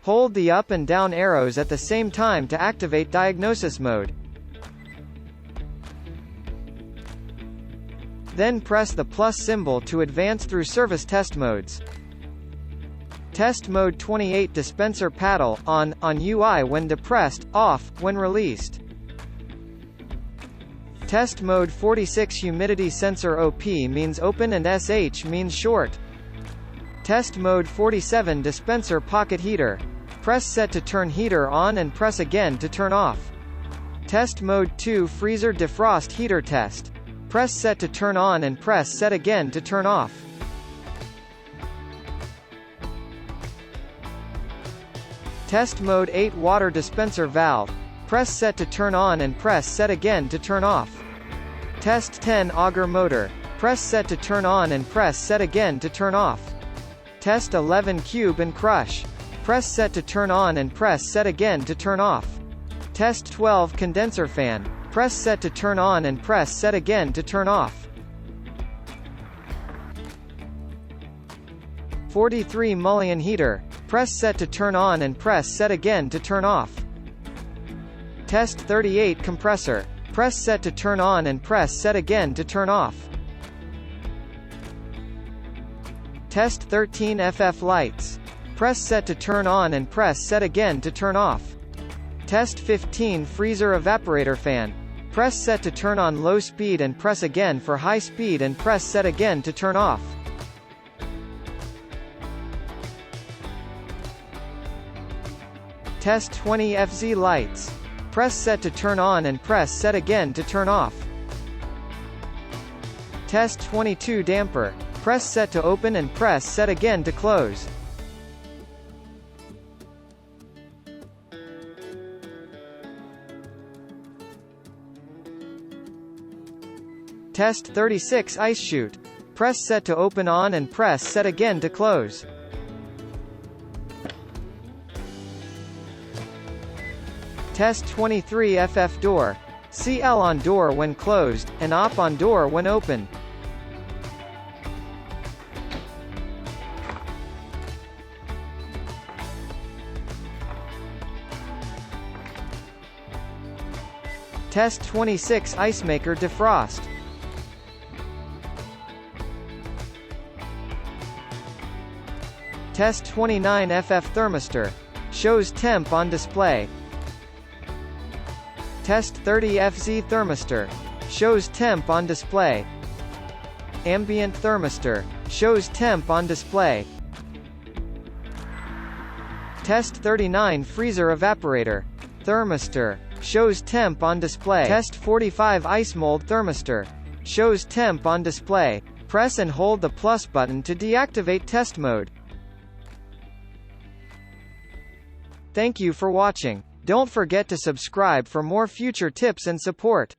Hold the up and down arrows at the same time to activate diagnosis mode. Then press the plus symbol to advance through service test modes. Test mode 28 dispenser paddle, on UI when depressed, off, when released. Test mode 46 humidity sensor OP means open and SH means short. Test mode 47 dispenser pocket heater. Press set to turn heater on and press again to turn off. Test mode 2 freezer defrost heater test. Press set to turn on and press set again to turn off. Test mode 8 water dispenser valve. Press set to turn on and press set again to turn off. Test 10 auger motor. Press set to turn on and press set again to turn off. Test 11 cube and crush. Press set to turn on and press set again to turn off. Test 12 condenser fan. Press set to turn on and press set again to turn off. 43 mullion heater. Press set to turn on and press set again to turn off. Test 38 compressor. Press set to turn on and press set again to turn off. Test 13 FF lights. Press set to turn on and press set again to turn off. Test 15 freezer evaporator fan. Press set to turn on low speed and press again for high speed and press set again to turn off. Test 20 FZ lights. Press set to turn on and press set again to turn off. Test 22 damper. Press set to open and press set again to close. Test 36 ice chute. Press set to open on and press set again to close. Test 23 FF door. CL on door when closed, and OP on door when open. Test 26 ice maker defrost. Test 29 FF thermistor. Shows temp on display. Test 30 FZ thermistor. Shows temp on display. Ambient thermistor. Shows temp on display. Test 39 freezer evaporator. Thermistor. Shows temp on display. Test 45 ice mold thermistor. Shows temp on display. Press and hold the plus button to deactivate test mode. Thank you for watching. Don't forget to subscribe for more future tips and support.